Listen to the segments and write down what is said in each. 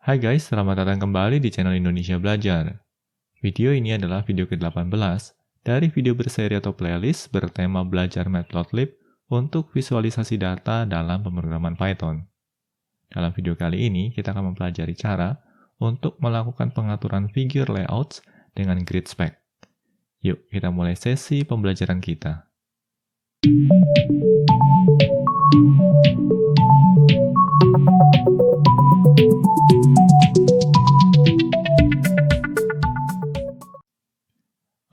Hai guys, selamat datang kembali di channel Indonesia Belajar. Video ini adalah video ke-18 dari video berseri atau playlist bertema belajar Matplotlib untuk visualisasi data dalam pemrograman Python. Dalam video kali ini, kita akan mempelajari cara untuk melakukan pengaturan figure layouts dengan grid spec. Yuk, kita mulai sesi pembelajaran kita.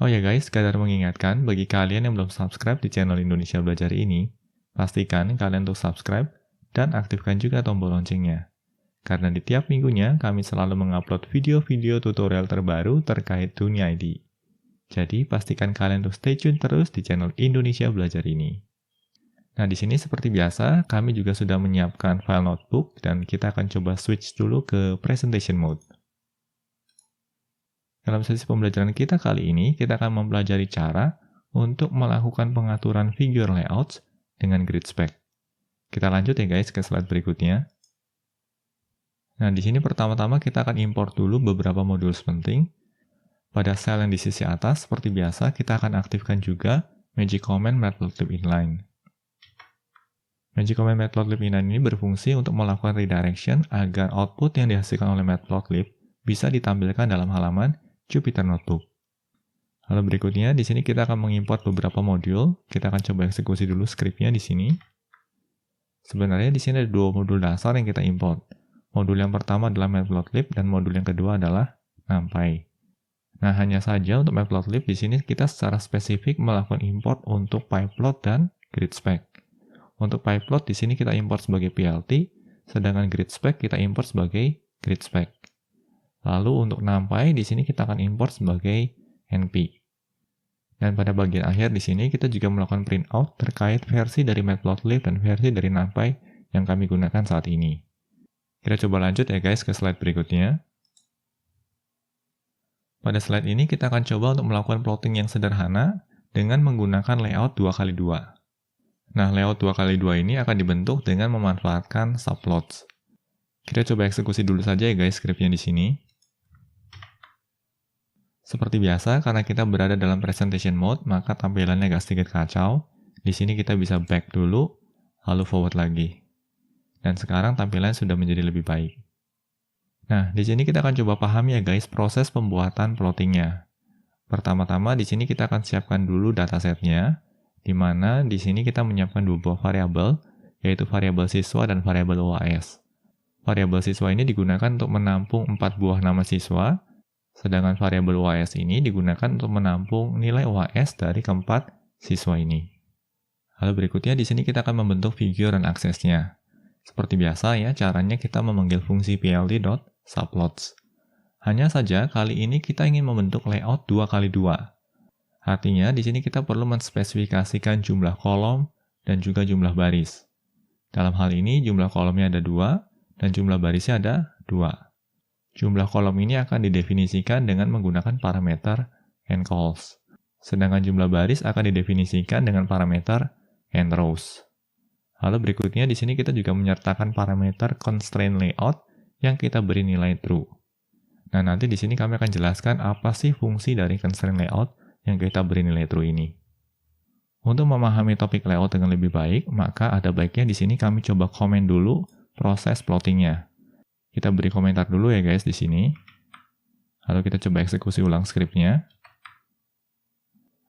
Oh ya guys, sekadar mengingatkan bagi kalian yang belum subscribe di channel Indonesia Belajar ini, pastikan kalian untuk subscribe dan aktifkan juga tombol loncengnya. Karena di tiap minggunya kami selalu mengupload video-video tutorial terbaru terkait dunia ID. Jadi pastikan kalian untuk stay tune terus di channel Indonesia Belajar ini. Nah di sini seperti biasa, kami juga sudah menyiapkan file notebook dan kita akan coba switch dulu ke presentation mode. Dalam sesi pembelajaran kita kali ini, kita akan mempelajari cara untuk melakukan pengaturan figure layouts dengan grid spec. Kita lanjut ya guys ke slide berikutnya. Nah, di sini pertama-tama kita akan import dulu beberapa modul penting. Pada sel yang di sisi atas, seperti biasa, kita akan aktifkan juga Magic Command Matplotlib Inline. Magic Command Matplotlib Inline ini berfungsi untuk melakukan redirection agar output yang dihasilkan oleh Matplotlib bisa ditampilkan dalam halaman Jupyter Notebook. Lalu berikutnya, di sini kita akan mengimport beberapa modul. Kita akan coba eksekusi dulu skripnya di sini. Sebenarnya di sini ada dua modul dasar yang kita import. Modul yang pertama adalah Matplotlib dan modul yang kedua adalah NumPy. Nah, hanya saja untuk Matplotlib di sini kita secara spesifik melakukan import untuk pyplot dan grid spec. Untuk pyplot di sini kita import sebagai PLT, sedangkan grid spec kita import sebagai grid spec. Lalu untuk NumPy di sini kita akan import sebagai NP. Dan pada bagian akhir di sini kita juga melakukan printout terkait versi dari Matplotlib dan versi dari NumPy yang kami gunakan saat ini. Kita coba lanjut ya guys ke slide berikutnya. Pada slide ini kita akan coba untuk melakukan plotting yang sederhana dengan menggunakan layout 2x2. Nah, layout 2x2 ini akan dibentuk dengan memanfaatkan subplots. Kita coba eksekusi dulu saja ya guys skripnya di sini. Seperti biasa, karena kita berada dalam presentation mode, maka tampilannya agak sedikit kacau. Di sini kita bisa back dulu, lalu forward lagi. Dan sekarang tampilannya sudah menjadi lebih baik. Nah, di sini kita akan coba pahami ya guys proses pembuatan plottingnya. Pertama-tama di sini kita akan siapkan dulu datasetnya, di mana di sini kita menyiapkan dua buah variabel, yaitu variabel siswa dan variabel UAS. Variabel siswa ini digunakan untuk menampung 4 buah nama siswa, sedangkan variabel UAS ini digunakan untuk menampung nilai UAS dari keempat siswa ini. Lalu berikutnya di sini kita akan membentuk figure dan aksesnya. Seperti biasa ya, caranya kita memanggil fungsi plt.subplots. Hanya saja kali ini kita ingin membentuk layout 2x2. Artinya di sini kita perlu menspesifikasikan jumlah kolom dan juga jumlah baris. Dalam hal ini jumlah kolomnya ada 2 dan jumlah barisnya ada 2. Jumlah kolom ini akan didefinisikan dengan menggunakan parameter nCols. Sedangkan jumlah baris akan didefinisikan dengan parameter nRows. Lalu berikutnya di sini kita juga menyertakan parameter constraint layout yang kita beri nilai true. Nah, nanti di sini kami akan jelaskan apa sih fungsi dari constraint layout yang kita beri nilai true ini. Untuk memahami topik layout dengan lebih baik, maka ada baiknya di sini kami coba komen dulu proses plottingnya. Kita beri komentar dulu ya guys di sini. Lalu kita coba eksekusi ulang skripnya.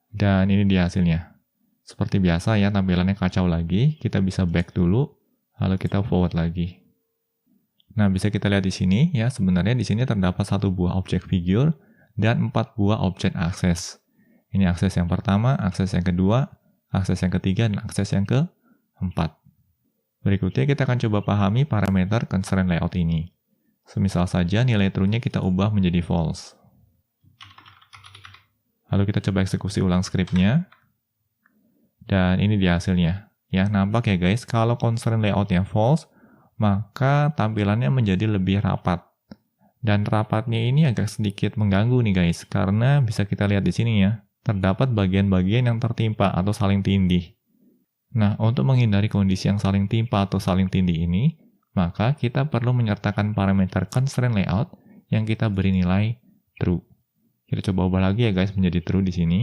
Dan ini dia hasilnya. Seperti biasa ya, tampilannya kacau lagi. Kita bisa back dulu, lalu kita forward lagi. Nah, bisa kita lihat di sini ya, sebenarnya di sini terdapat 1 buah objek figure dan 4 buah objek akses. Ini akses yang pertama, akses yang kedua, akses yang ketiga, dan akses yang keempat. Berikutnya kita akan coba pahami parameter constraint layout ini. Semisal saja nilai true-nya kita ubah menjadi false. Lalu kita coba eksekusi ulang skripnya. Dan ini dia hasilnya. Ya, nampak ya guys, kalau constraint layout-nya false, maka tampilannya menjadi lebih rapat. Dan rapatnya ini agak sedikit mengganggu nih guys, karena bisa kita lihat di sini ya, terdapat bagian-bagian yang tertimpa atau saling tindih. Nah, untuk menghindari kondisi yang saling timpa atau saling tindih ini, maka kita perlu menyertakan parameter constraint layout yang kita beri nilai true. Kita coba ubah lagi ya guys menjadi true di sini.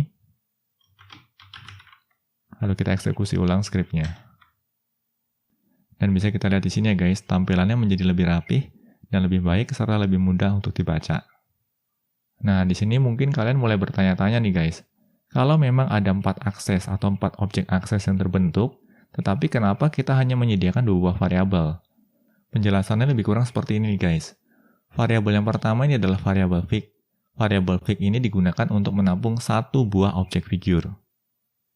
Lalu kita eksekusi ulang skripnya. Dan bisa kita lihat di sini ya guys, tampilannya menjadi lebih rapih dan lebih baik serta lebih mudah untuk dibaca. Nah, di sini mungkin kalian mulai bertanya-tanya nih guys. Kalau memang ada 4 akses atau 4 objek akses yang terbentuk, tetapi kenapa kita hanya menyediakan 2 buah variabel? Penjelasannya lebih kurang seperti ini nih guys. Variabel yang pertama ini adalah variabel fig. Variabel fig ini digunakan untuk menampung 1 buah objek figure.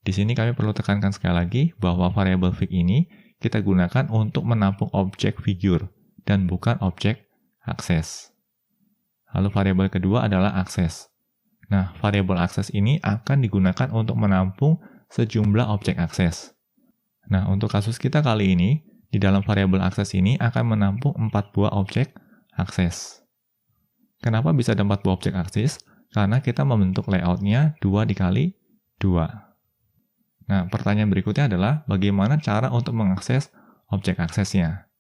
Di sini kami perlu tekankan sekali lagi bahwa variabel fig ini kita gunakan untuk menampung objek figure dan bukan objek akses. Lalu variabel kedua adalah akses. Nah, variabel akses ini akan digunakan untuk menampung sejumlah objek akses. Nah, untuk kasus kita kali ini, di dalam variabel akses ini akan menampung 4 buah objek akses. Kenapa bisa ada 4 buah objek akses? Karena kita membentuk layoutnya 2 dikali 2. Nah, pertanyaan berikutnya adalah bagaimana cara untuk mengakses objek aksesnya?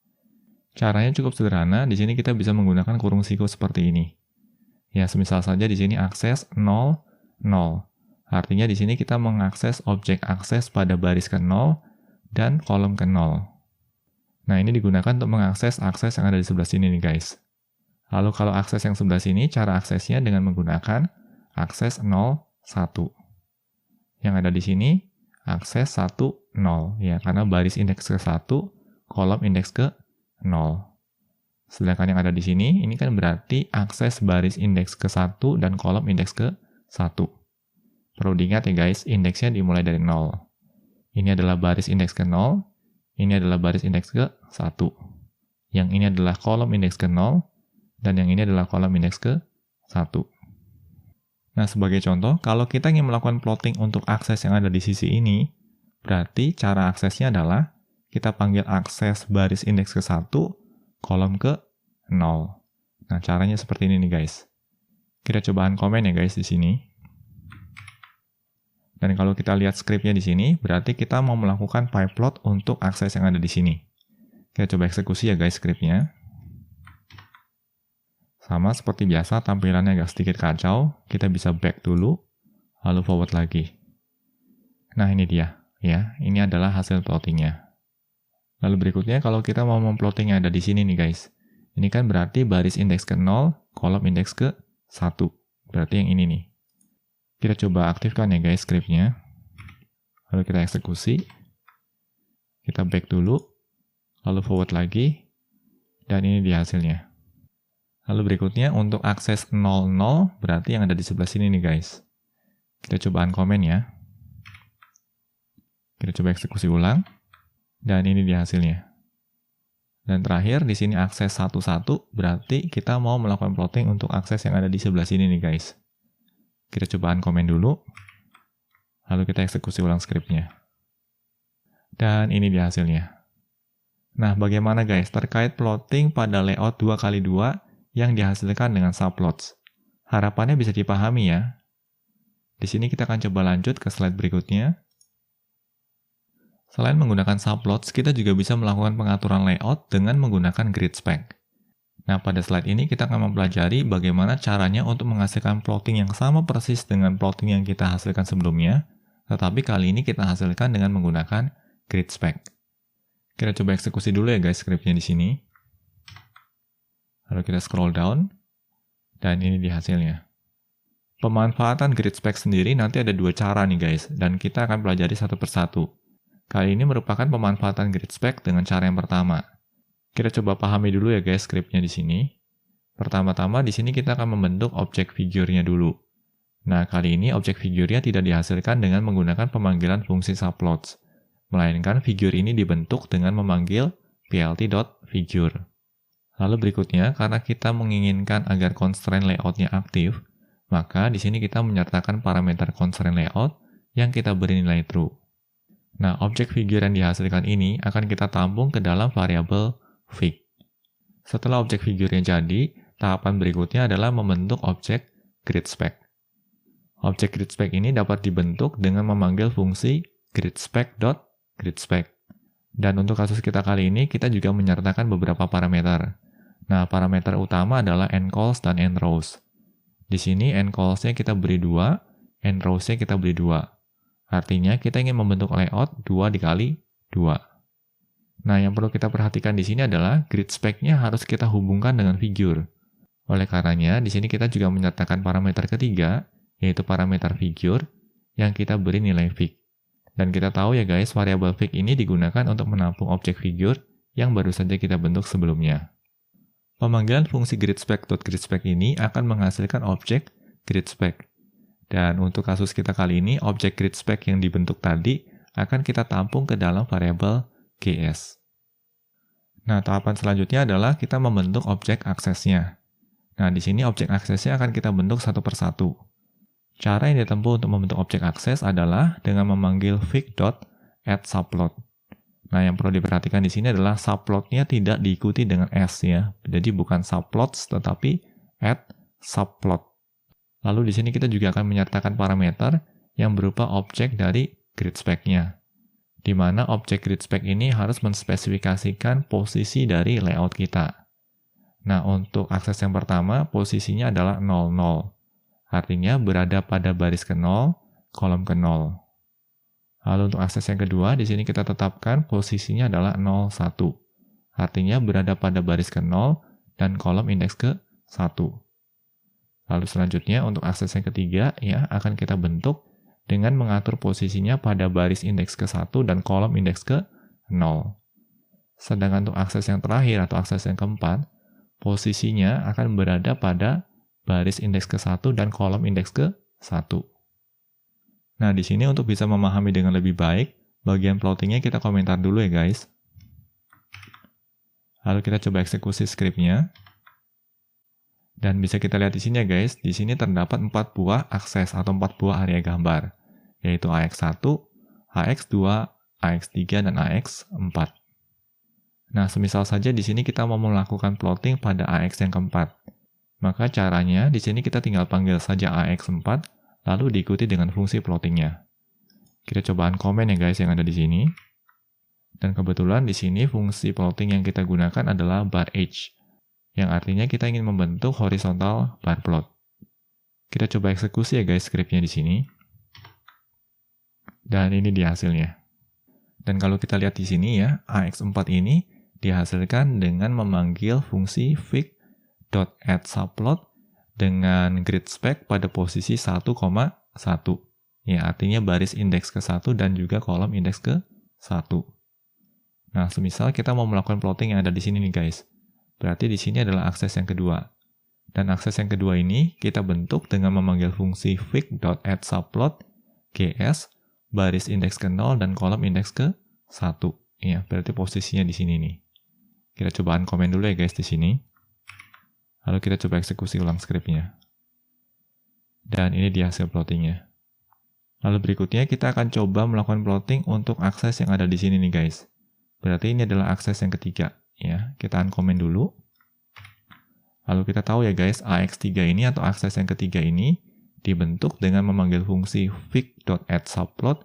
Caranya cukup sederhana, di sini kita bisa menggunakan kurung siku seperti ini. Ya, semisal saja di sini akses 0, 0. Artinya di sini kita mengakses objek akses pada baris ke-0 dan kolom ke-0. Nah, ini digunakan untuk mengakses akses yang ada di sebelah sini nih guys. Lalu kalau akses yang sebelah sini, cara aksesnya dengan menggunakan akses 0, 1. Yang ada di sini, akses 1, 0. Ya, karena baris indeks ke-1, kolom indeks ke-0. Sedangkan yang ada di sini, ini kan berarti akses baris indeks ke-1 dan kolom indeks ke-1. Perlu diingat ya guys, indeksnya dimulai dari 0. Ini adalah baris indeks ke-0, ini adalah baris indeks ke-1. Yang ini adalah kolom indeks ke-0, dan yang ini adalah kolom indeks ke-1. Nah, sebagai contoh, kalau kita ingin melakukan plotting untuk akses yang ada di sisi ini, berarti cara aksesnya adalah kita panggil akses baris indeks ke-1, kolom ke-0. Nah, caranya seperti ini nih guys. Kita cobaan komen ya guys di sini. Dan kalau kita lihat skripnya di sini, berarti kita mau melakukan pyplot untuk akses yang ada di sini. Kita coba eksekusi ya guys skripnya. Sama seperti biasa, tampilannya agak sedikit kacau. Kita bisa back dulu, lalu forward lagi. Nah, ini dia. Ya, ini adalah hasil plottingnya. Lalu berikutnya, kalau kita mau memplotting yang ada di sini nih guys. Ini kan berarti baris indeks ke-0, kolom indeks ke-1. Berarti yang ini nih. Kita coba aktifkan ya guys skripnya. Lalu kita eksekusi. Kita back dulu, lalu forward lagi. Dan ini dia hasilnya. Lalu berikutnya, untuk akses 00, berarti yang ada di sebelah sini nih guys. Kita cobaan komen ya. Kita coba eksekusi ulang. Dan ini dia hasilnya. Dan terakhir, di sini akses 11, berarti kita mau melakukan plotting untuk akses yang ada di sebelah sini nih guys. Kita cobaan komen dulu. Lalu kita eksekusi ulang skripnya. Dan ini dia hasilnya. Nah, bagaimana guys terkait plotting pada layout 2x2 yang dihasilkan dengan subplots? Harapannya bisa dipahami ya. Di sini kita akan coba lanjut ke slide berikutnya. Selain menggunakan subplots, kita juga bisa melakukan pengaturan layout dengan menggunakan grid spec. Nah, pada slide ini kita akan mempelajari bagaimana caranya untuk menghasilkan plotting yang sama persis dengan plotting yang kita hasilkan sebelumnya, tetapi kali ini kita hasilkan dengan menggunakan grid spec. Kita coba eksekusi dulu ya guys skripnya di sini. Lalu kita scroll down, dan ini dia hasilnya. Pemanfaatan grid spec sendiri nanti ada 2 cara nih guys, dan kita akan pelajari satu persatu. Kali ini merupakan pemanfaatan grid spec dengan cara yang pertama. Kita coba pahami dulu ya guys skripnya di sini. Pertama-tama di sini kita akan membentuk objek figure-nya dulu. Nah, kali ini objek figure-nya tidak dihasilkan dengan menggunakan pemanggilan fungsi subplots, melainkan figure ini dibentuk dengan memanggil plt.figure. Lalu berikutnya, karena kita menginginkan agar constraint layout-nya aktif, maka di sini kita menyertakan parameter constraint layout yang kita beri nilai true. Nah, objek figure yang dihasilkan ini akan kita tampung ke dalam variabel fig. Setelah objek figure yang jadi, tahapan berikutnya adalah membentuk objek grid spec. Objek grid spec ini dapat dibentuk dengan memanggil fungsi gridspec.gridspec. Dan untuk kasus kita kali ini, kita juga menyertakan beberapa parameter. Nah, parameter utama adalah encalls dan enrows. Di sini encalls-nya kita beri 2, enrows-nya kita beri 2. Artinya kita ingin membentuk layout 2 dikali 2. Nah, yang perlu kita perhatikan di sini adalah grid spec-nya harus kita hubungkan dengan figure. Oleh karenanya, di sini kita juga menyertakan parameter ketiga, yaitu parameter figure, yang kita beri nilai fig. Dan kita tahu ya guys, variabel fig ini digunakan untuk menampung objek figure yang baru saja kita bentuk sebelumnya. Pemanggilan fungsi gridSpec.gridSpec ini akan menghasilkan objek gridSpec. Dan untuk kasus kita kali ini, objek gridSpec yang dibentuk tadi akan kita tampung ke dalam variabel gs. Nah, tahapan selanjutnya adalah kita membentuk objek aksesnya. Nah, di sini objek aksesnya akan kita bentuk satu persatu. Cara yang ditempuh untuk membentuk objek akses adalah dengan memanggil fig.addSubplot. Nah, yang perlu diperhatikan di sini adalah subplotnya tidak diikuti dengan s ya. Jadi bukan subplots tetapi addSubplot. Lalu di sini kita juga akan menyertakan parameter yang berupa objek dari gridSpec-nya. Di mana objek gridSpec ini harus menspesifikasikan posisi dari layout kita. Nah, untuk akses yang pertama, posisinya adalah 0, 0. Artinya berada pada baris ke-0, kolom ke-0. Lalu untuk akses yang kedua, di sini kita tetapkan posisinya adalah 0, 1. Artinya berada pada baris ke-0 dan kolom indeks ke-1. Lalu selanjutnya untuk akses yang ketiga, ya akan kita bentuk dengan mengatur posisinya pada baris indeks ke-1 dan kolom indeks ke-0. Sedangkan untuk akses yang terakhir atau akses yang keempat, posisinya akan berada pada baris indeks ke-1 dan kolom indeks ke-1. Nah, di sini untuk bisa memahami dengan lebih baik, bagian plottingnya kita komentar dulu ya guys. Lalu kita coba eksekusi skripnya. Dan bisa kita lihat di sini ya guys, di sini terdapat 4 buah akses atau 4 buah area gambar, yaitu AX1, AX2, AX3, dan AX4. Nah, semisal saja di sini kita mau melakukan plotting pada AX yang keempat. Maka caranya, di sini kita tinggal panggil saja AX4, lalu diikuti dengan fungsi plottingnya. Kita cobaan komen ya guys yang ada di sini. Dan kebetulan di sini fungsi plotting yang kita gunakan adalah bar h, yang artinya kita ingin membentuk horizontal bar plot. Kita coba eksekusi ya guys skripnya di sini. Dan ini dia hasilnya. Dan kalau kita lihat di sini ya, AX4 ini dihasilkan dengan memanggil fungsi fig.addSubplot dengan gridSpec pada posisi 1,1. Ya, artinya baris indeks ke-1 dan juga kolom indeks ke-1. Nah, semisal kita mau melakukan plotting yang ada di sini nih guys. Berarti di sini adalah akses yang kedua. Dan akses yang kedua ini kita bentuk dengan memanggil fungsi fig.addSubplot gs baris indeks ke-0 dan kolom indeks ke-1. Ya, berarti posisinya di sini nih. Kita cobaan komen dulu ya guys di sini. Lalu kita coba eksekusi ulang skripnya. Dan ini dia hasil plottingnya. Lalu berikutnya kita akan coba melakukan plotting untuk akses yang ada di sini nih guys. Berarti ini adalah akses yang ketiga. Ya, kita unkomen dulu. Lalu kita tahu ya guys, AX3 ini atau akses yang ketiga ini dibentuk dengan memanggil fungsi fig.addSubplot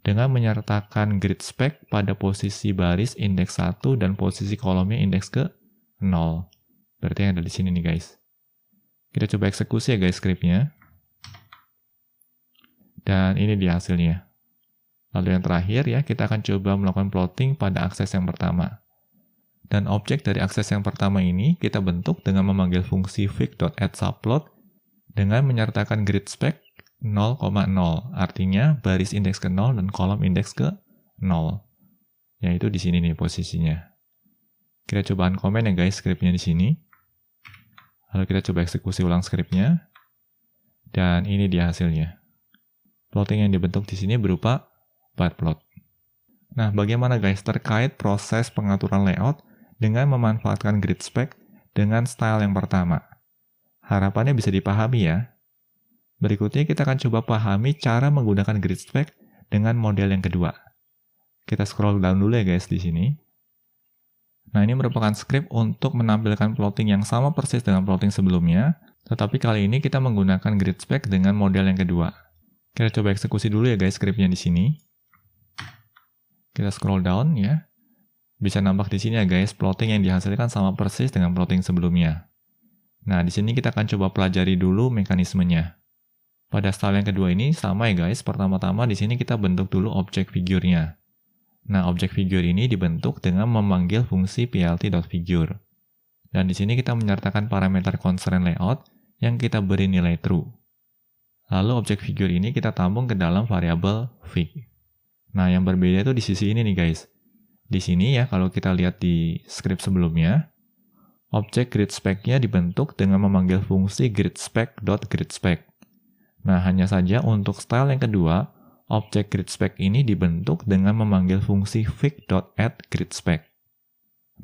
dengan menyertakan gridSpec pada posisi baris indeks 1 dan posisi kolomnya indeks ke-0. Berarti yang ada di sini nih guys. Kita coba eksekusi ya guys skripnya. Dan ini dia hasilnya. Lalu yang terakhir ya, kita akan coba melakukan plotting pada akses yang pertama. Dan objek dari akses yang pertama ini kita bentuk dengan memanggil fungsi fig.addSubplot dengan menyertakan gridSpec 0,0. Artinya baris indeks ke-0 dan kolom indeks ke-0. Yaitu di sini nih posisinya. Kita cobaan komen ya guys skripnya di sini. Lalu kita coba eksekusi ulang skripnya. Dan ini dia hasilnya. Plotting yang dibentuk di sini berupa bar plot. Nah, bagaimana guys terkait proses pengaturan layout dengan memanfaatkan gridSpec dengan style yang pertama? Harapannya bisa dipahami ya. Berikutnya kita akan coba pahami cara menggunakan gridSpec dengan model yang kedua. Kita scroll down dulu ya guys di sini. Nah, ini merupakan script untuk menampilkan plotting yang sama persis dengan plotting sebelumnya, tetapi kali ini kita menggunakan gridSpec dengan model yang kedua. Kita coba eksekusi dulu ya guys scriptnya di sini. Kita scroll down ya. Bisa nampak di sini ya guys, plotting yang dihasilkan sama persis dengan plotting sebelumnya. Nah, di sini kita akan coba pelajari dulu mekanismenya. Pada style yang kedua ini sama ya guys, pertama-tama di sini kita bentuk dulu objek figure-nya. Nah, objek figure ini dibentuk dengan memanggil fungsi plt.figure. Dan di sini kita menyertakan parameter constraint layout yang kita beri nilai true. Lalu objek figure ini kita tampung ke dalam variabel fig. Nah, yang berbeda itu di sisi ini nih guys. Di sini ya, kalau kita lihat di script sebelumnya, objek gridSpec-nya dibentuk dengan memanggil fungsi gridSpec.gridSpec. Nah, hanya saja untuk style yang kedua, objek gridSpec ini dibentuk dengan memanggil fungsi fig.addGridSpec.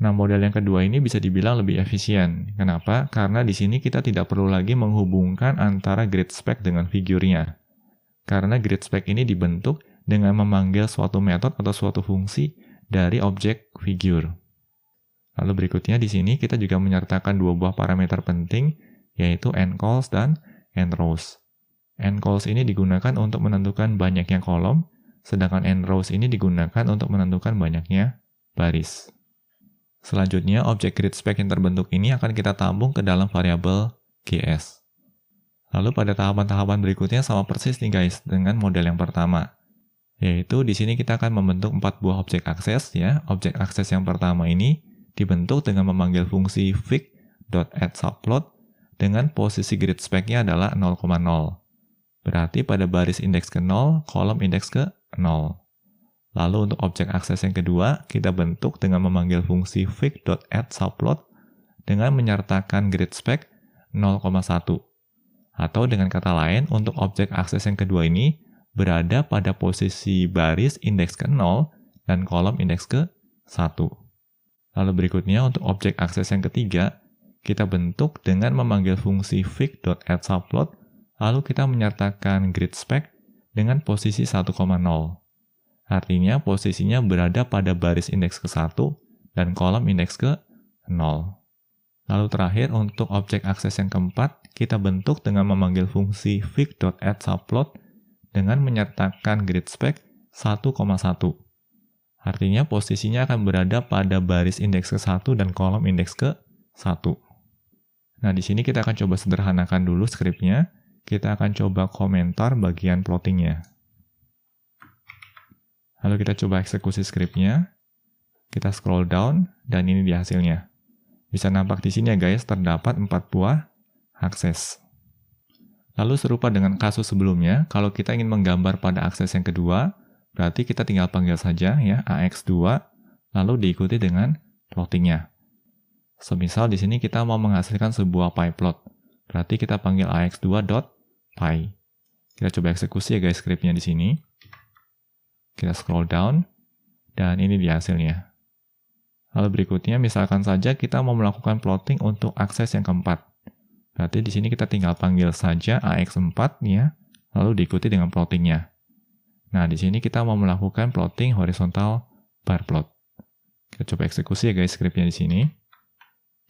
Nah, model yang kedua ini bisa dibilang lebih efisien. Kenapa? Karena di sini kita tidak perlu lagi menghubungkan antara gridSpec dengan figurnya. Karena gridSpec ini dibentuk dengan memanggil suatu metode atau suatu fungsi dari objek figure. Lalu berikutnya di sini kita juga menyertakan dua buah parameter penting, yaitu endCalls dan endRows. EndCalls ini digunakan untuk menentukan banyaknya kolom, sedangkan endRows ini digunakan untuk menentukan banyaknya baris. Selanjutnya, objek gridSpec yang terbentuk ini akan kita tampung ke dalam variabel gs. Lalu pada tahapan-tahapan berikutnya sama persis nih guys dengan model yang pertama. Yaitu di sini kita akan membentuk 4 buah objek akses ya. Objek akses yang pertama ini dibentuk dengan memanggil fungsi fig.addSubplot dengan posisi gridSpec-nya adalah 0,0. Berarti pada baris indeks ke 0, kolom indeks ke 0. Lalu untuk objek akses yang kedua, kita bentuk dengan memanggil fungsi fig.addSubplot dengan menyertakan gridSpec 0,1. Atau dengan kata lain, untuk objek akses yang kedua ini berada pada posisi baris indeks ke 0 dan kolom indeks ke 1. Lalu berikutnya untuk objek akses yang ketiga, kita bentuk dengan memanggil fungsi fig.addSubplot, lalu kita menyertakan gridSpec dengan posisi 1,0. Artinya posisinya berada pada baris indeks ke 1 dan kolom indeks ke 0. Lalu terakhir untuk objek akses yang keempat, kita bentuk dengan memanggil fungsi fig.addSubplot dengan menyertakan gridSpec 1,1. Artinya posisinya akan berada pada baris indeks ke 1 dan kolom indeks ke 1. Nah, di sini kita akan coba sederhanakan dulu skripnya. Kita akan coba komentar bagian plottingnya. Lalu kita coba eksekusi skripnya. Kita scroll down, dan ini dia hasilnya. Bisa nampak di sini ya guys, terdapat 4 buah akses. Lalu serupa dengan kasus sebelumnya, kalau kita ingin menggambar pada akses yang kedua, berarti kita tinggal panggil saja ya AX2, lalu diikuti dengan plottingnya. Semisal di sini kita mau menghasilkan sebuah pie plot, berarti kita panggil AX2.pie. Kita coba eksekusi ya guys skripnya di sini. Kita scroll down, dan ini dia hasilnya. Lalu berikutnya, misalkan saja kita mau melakukan plotting untuk akses yang keempat. Berarti di sini kita tinggal panggil saja AX4 ya, lalu diikuti dengan plottingnya. Nah, di sini kita mau melakukan plotting horizontal bar plot. Kita coba eksekusi ya guys skripnya di sini.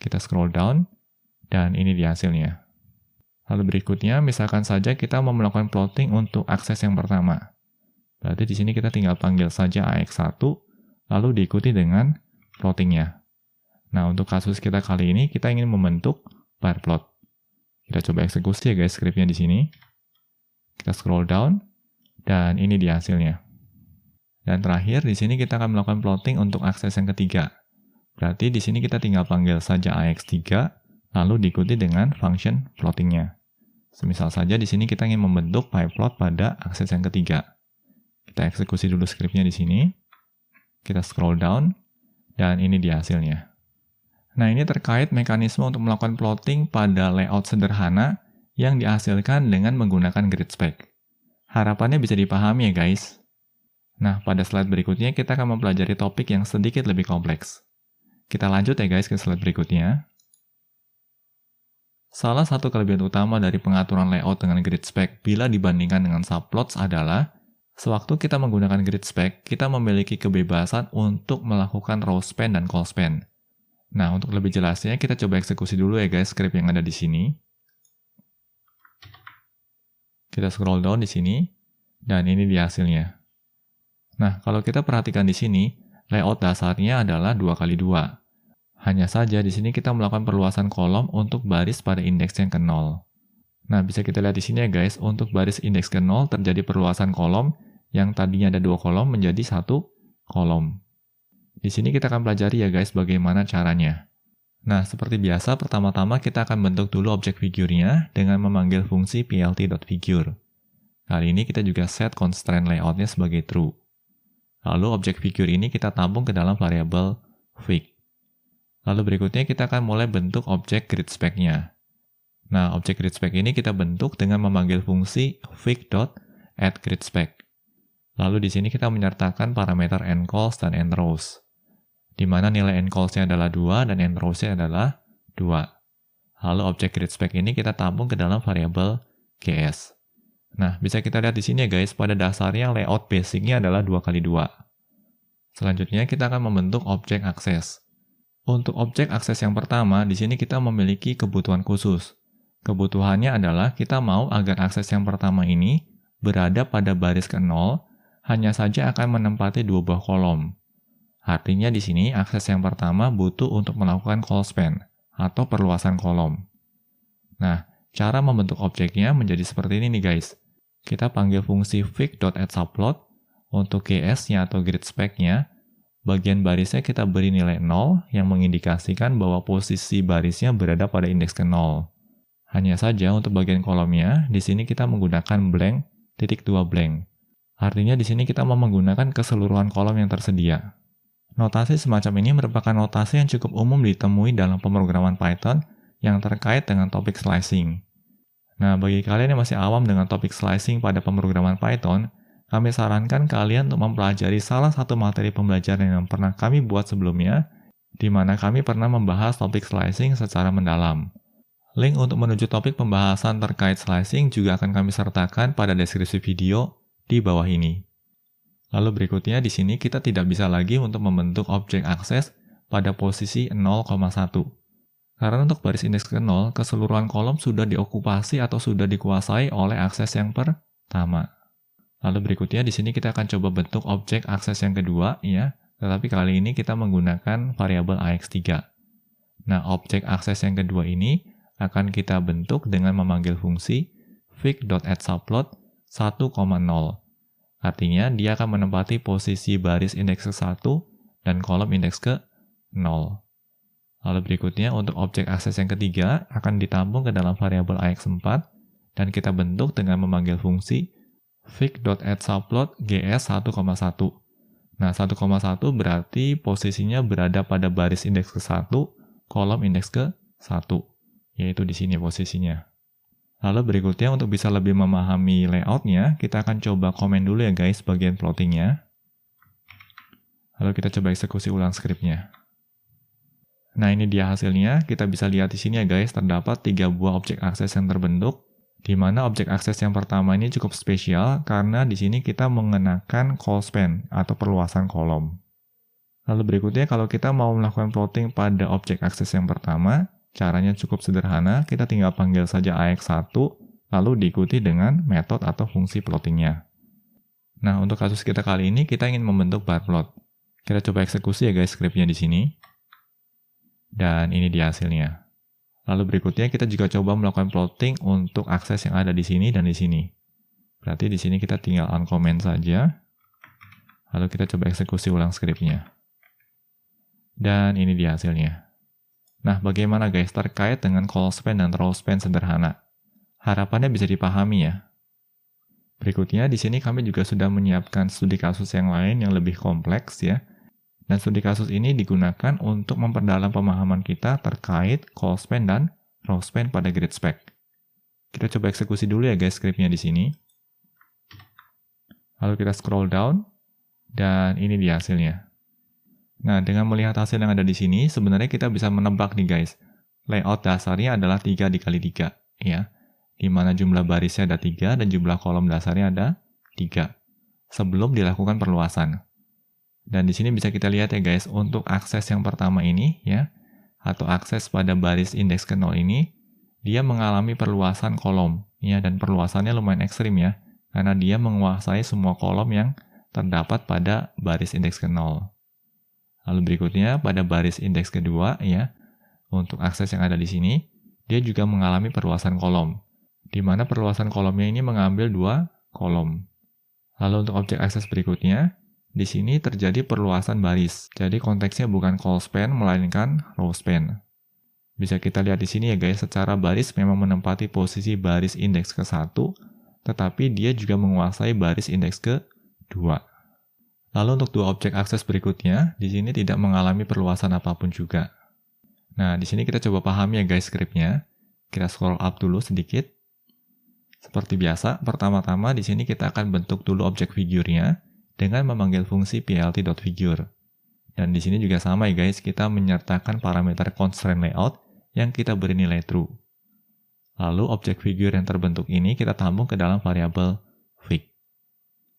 Kita scroll down, dan ini dia hasilnya. Lalu berikutnya, misalkan saja kita mau melakukan plotting untuk akses yang pertama. Berarti di sini kita tinggal panggil saja AX1, lalu diikuti dengan plottingnya. Nah, untuk kasus kita kali ini, kita ingin membentuk bar plot. Kita coba eksekusi ya guys skripnya di sini. Kita scroll down, dan ini dia hasilnya. Dan terakhir, di sini kita akan melakukan plotting untuk akses yang ketiga. Berarti di sini kita tinggal panggil saja AX3, lalu diikuti dengan function plottingnya. Semisal saja di sini kita ingin membentuk pie plot pada akses yang ketiga. Kita eksekusi dulu skripnya di sini. Kita scroll down, dan ini dia hasilnya. Nah, ini terkait mekanisme untuk melakukan plotting pada layout sederhana yang dihasilkan dengan menggunakan gridSpec. Harapannya bisa dipahami ya guys. Nah, pada slide berikutnya kita akan mempelajari topik yang sedikit lebih kompleks. Kita lanjut ya guys ke slide berikutnya. Salah satu kelebihan utama dari pengaturan layout dengan gridSpec bila dibandingkan dengan subplots adalah sewaktu kita menggunakan gridSpec, kita memiliki kebebasan untuk melakukan row span dan call span. Nah, untuk lebih jelasnya, kita coba eksekusi dulu ya guys script yang ada di sini. Kita scroll down di sini, dan ini dia hasilnya. Nah, kalau kita perhatikan di sini, layout dasarnya adalah 2x2. Hanya saja di sini kita melakukan perluasan kolom untuk baris pada indeks yang ke-0. Nah, bisa kita lihat di sini ya guys, untuk baris indeks ke-0 terjadi perluasan kolom yang tadinya ada 2 kolom menjadi 1 kolom. Di sini kita akan pelajari ya guys bagaimana caranya. Nah, seperti biasa, pertama-tama kita akan bentuk dulu objek figurnya dengan memanggil fungsi plt.figure. Kali ini kita juga set constraint layoutnya sebagai true. Lalu objek figure ini kita tampung ke dalam variabel fig. Lalu berikutnya kita akan mulai bentuk objek grid spec-nya. Nah, objek grid spec ini kita bentuk dengan memanggil fungsi fig.addGridSpec. Lalu di sini kita menyertakan parameter encalls dan enrows, di mana nilai encalls-nya adalah 2 dan enrows-nya adalah 2. Lalu objek grid spec ini kita tampung ke dalam variabel gs. Nah, bisa kita lihat di sini ya guys, pada dasarnya layout basic-nya adalah 2x2. Selanjutnya kita akan membentuk objek akses. Untuk objek akses yang pertama, di sini kita memiliki kebutuhan khusus. Kebutuhannya adalah kita mau agar akses yang pertama ini berada pada baris ke-0, hanya saja akan menempati 2 buah kolom. Artinya di sini akses yang pertama butuh untuk melakukan call span atau perluasan kolom. Nah, cara membentuk objeknya menjadi seperti ini nih guys. Kita panggil fungsi fig.addSubplot. Untuk gs-nya atau grid spec-nya, bagian barisnya kita beri nilai 0 yang mengindikasikan bahwa posisi barisnya berada pada indeks ke-0. Hanya saja untuk bagian kolomnya, di sini kita menggunakan blank, titik 2 blank. Artinya di sini kita mau menggunakan keseluruhan kolom yang tersedia. Notasi semacam ini merupakan notasi yang cukup umum ditemui dalam pemrograman Python yang terkait dengan topik slicing. Nah, bagi kalian yang masih awam dengan topik slicing pada pemrograman Python, kami sarankan kalian untuk mempelajari salah satu materi pembelajaran yang pernah kami buat sebelumnya, di mana kami pernah membahas topik slicing secara mendalam. Link untuk menuju topik pembahasan terkait slicing juga akan kami sertakan pada deskripsi video di bawah ini. Lalu berikutnya di sini kita tidak bisa lagi untuk membentuk objek akses pada posisi 0,1. Karena untuk baris indeks ke-0, keseluruhan kolom sudah diokupasi atau sudah dikuasai oleh akses yang pertama. Lalu berikutnya di sini kita akan coba bentuk objek akses yang kedua ya, tetapi kali ini kita menggunakan variabel ax3. Nah, objek akses yang kedua ini akan kita bentuk dengan memanggil fungsi fig.addSubplot 1,0. Artinya, dia akan menempati posisi baris indeks ke-1 dan kolom indeks ke-0. Lalu berikutnya, untuk objek akses yang ketiga, akan ditampung ke dalam variabel ax4, dan kita bentuk dengan memanggil fungsi fig.addSubplot gs1,1. Nah, 1,1 berarti posisinya berada pada baris indeks ke-1, kolom indeks ke-1, yaitu di sini posisinya. Lalu berikutnya untuk bisa lebih memahami layoutnya, kita akan coba komen dulu ya guys bagian plottingnya. Lalu kita coba eksekusi ulang skripnya. Nah, ini dia hasilnya. Kita bisa lihat di sini ya guys, terdapat 3 buah objek akses yang terbentuk, di mana objek akses yang pertama ini cukup spesial karena di sini kita mengenakan call span atau perluasan kolom. Lalu berikutnya kalau kita mau melakukan plotting pada objek akses yang pertama, caranya cukup sederhana, kita tinggal panggil saja ax1, lalu diikuti dengan metode atau fungsi plottingnya. Nah, untuk kasus kita kali ini, kita ingin membentuk bar plot. Kita coba eksekusi ya guys skripnya di sini. Dan ini dia hasilnya. Lalu berikutnya kita juga coba melakukan plotting untuk akses yang ada di sini dan di sini. Berarti di sini kita tinggal uncomment saja. Lalu kita coba eksekusi ulang skripnya. Dan ini dia hasilnya. Nah, bagaimana guys terkait dengan call span dan row span sederhana? Harapannya bisa dipahami ya. Berikutnya, di sini kami juga sudah menyiapkan studi kasus yang lain yang lebih kompleks ya. Dan studi kasus ini digunakan untuk memperdalam pemahaman kita terkait call span dan row span pada grid spec. Kita coba eksekusi dulu ya guys skripnya di sini. Lalu kita scroll down, dan ini dia hasilnya. Nah, dengan melihat hasil yang ada di sini, sebenarnya kita bisa menebak nih guys. Layout dasarnya adalah 3x3, ya. Di mana jumlah barisnya ada 3 dan jumlah kolom dasarnya ada 3. Sebelum dilakukan perluasan. Dan di sini bisa kita lihat ya guys, untuk akses yang pertama ini, ya, atau akses pada baris indeks ke-0 ini, dia mengalami perluasan kolom, ya, dan perluasannya lumayan ekstrim ya, karena dia menguasai semua kolom yang terdapat pada baris indeks ke-0. Lalu berikutnya pada baris indeks kedua ya, untuk akses yang ada di sini, dia juga mengalami perluasan kolom, di mana perluasan kolomnya ini mengambil 2 kolom. Lalu untuk objek akses berikutnya, di sini terjadi perluasan baris. Jadi konteksnya bukan call span melainkan row span. Bisa kita lihat di sini ya guys, secara baris memang menempati posisi baris indeks ke-1, tetapi dia juga menguasai baris indeks ke-2. Lalu untuk 2 objek akses berikutnya, di sini tidak mengalami perluasan apapun juga. Nah, di sini kita coba pahami ya guys scriptnya. Kita scroll up dulu sedikit. Seperti biasa, pertama-tama di sini kita akan bentuk dulu objek figure-nya dengan memanggil fungsi plt.figure. Dan di sini juga sama ya guys, kita menyertakan parameter constraint layout yang kita beri nilai true. Lalu objek figure yang terbentuk ini kita tampung ke dalam variabel fig.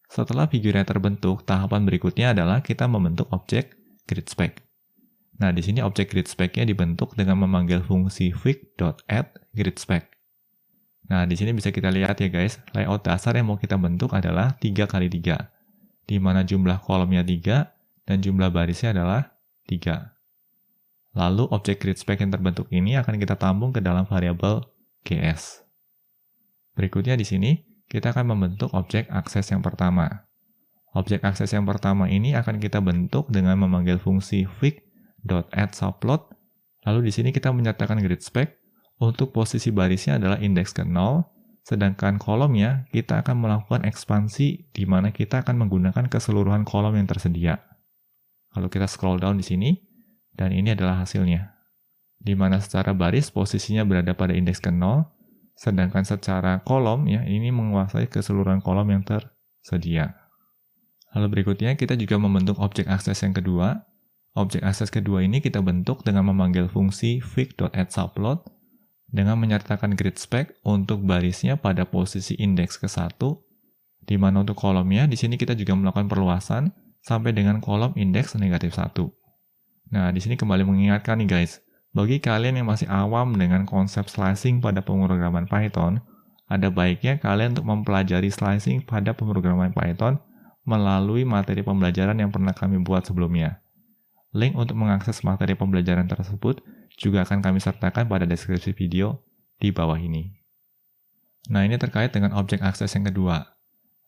Setelah figure yang terbentuk, tahapan berikutnya adalah kita membentuk objek gridSpec. Nah, di sini objek gridSpec-nya dibentuk dengan memanggil fungsi fig.add_gridSpec. Nah, di sini bisa kita lihat ya guys, layout dasar yang mau kita bentuk adalah 3x3, di mana jumlah kolomnya 3 dan jumlah barisnya adalah 3. Lalu objek gridSpec yang terbentuk ini akan kita tampung ke dalam variabel gs. Berikutnya di sini, kita akan membentuk objek akses yang pertama. Objek akses yang pertama ini akan kita bentuk dengan memanggil fungsi fig.add_subplot. Lalu di sini kita menyatakan gridSpec. Untuk posisi barisnya adalah indeks ke-0, sedangkan kolomnya kita akan melakukan ekspansi di mana kita akan menggunakan keseluruhan kolom yang tersedia. Kalau kita scroll down di sini, dan ini adalah hasilnya. Di mana secara baris posisinya berada pada indeks ke-0, sedangkan secara kolom ya ini menguasai keseluruhan kolom yang tersedia. Lalu berikutnya kita juga membentuk objek akses yang kedua. Objek akses kedua ini kita bentuk dengan memanggil fungsi fig.add_subplot dengan menyertakan gridSpec untuk barisnya pada posisi indeks ke-1, di mana untuk kolomnya di sini kita juga melakukan perluasan sampai dengan kolom indeks -1. Nah, di sini kembali mengingatkan nih guys, bagi kalian yang masih awam dengan konsep slicing pada pemrograman Python, ada baiknya kalian untuk mempelajari slicing pada pemrograman Python melalui materi pembelajaran yang pernah kami buat sebelumnya. Link untuk mengakses materi pembelajaran tersebut juga akan kami sertakan pada deskripsi video di bawah ini. Nah, ini terkait dengan objek akses yang kedua.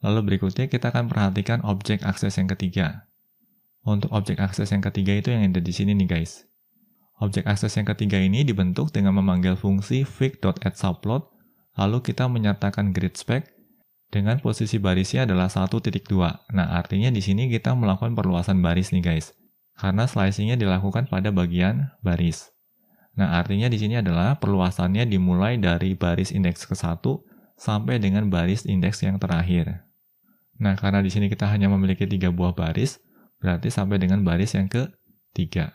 Lalu berikutnya kita akan perhatikan objek akses yang ketiga. Untuk objek akses yang ketiga itu yang ada di sini nih guys. Objek akses yang ketiga ini dibentuk dengan memanggil fungsi fig.add_subplot, lalu kita menyatakan gridSpec dengan posisi barisnya adalah 1.2. Nah, artinya di sini kita melakukan perluasan baris nih guys, karena slicing-nya dilakukan pada bagian baris. Nah, artinya di sini adalah perluasannya dimulai dari baris indeks ke-1 sampai dengan baris indeks yang terakhir. Nah, karena di sini kita hanya memiliki 3 buah baris, berarti sampai dengan baris yang ke-3.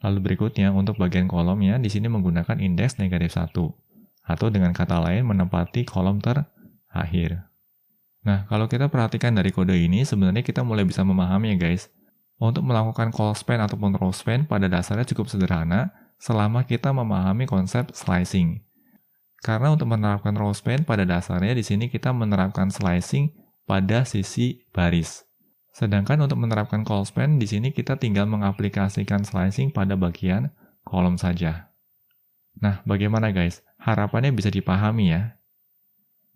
Lalu berikutnya, untuk bagian kolomnya, di sini menggunakan indeks -1, atau dengan kata lain menempati kolom terakhir. Nah, kalau kita perhatikan dari kode ini, sebenarnya kita mulai bisa memahami ya guys. Untuk melakukan call span ataupun row span pada dasarnya cukup sederhana selama kita memahami konsep slicing. Karena untuk menerapkan row span pada dasarnya di sini kita menerapkan slicing pada sisi baris. Sedangkan untuk menerapkan call span di sini kita tinggal mengaplikasikan slicing pada bagian kolom saja. Nah, bagaimana guys? Harapannya bisa dipahami ya.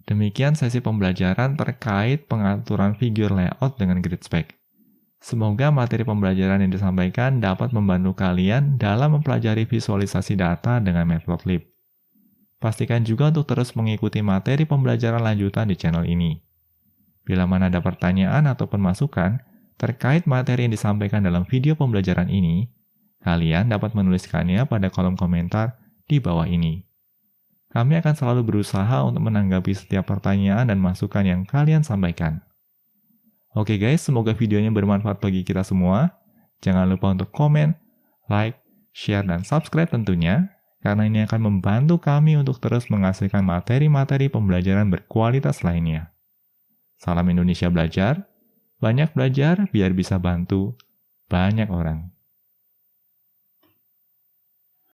Demikian sesi pembelajaran terkait pengaturan figure layout dengan gridSpec. Semoga materi pembelajaran yang disampaikan dapat membantu kalian dalam mempelajari visualisasi data dengan Matplotlib. Pastikan juga untuk terus mengikuti materi pembelajaran lanjutan di channel ini. Bila mana ada pertanyaan ataupun masukan terkait materi yang disampaikan dalam video pembelajaran ini, kalian dapat menuliskannya pada kolom komentar di bawah ini. Kami akan selalu berusaha untuk menanggapi setiap pertanyaan dan masukan yang kalian sampaikan. Oke guys, semoga videonya bermanfaat bagi kita semua. Jangan lupa untuk komen, like, share, dan subscribe tentunya, karena ini akan membantu kami untuk terus menghasilkan materi-materi pembelajaran berkualitas lainnya. Salam Indonesia Belajar, banyak belajar biar bisa bantu banyak orang.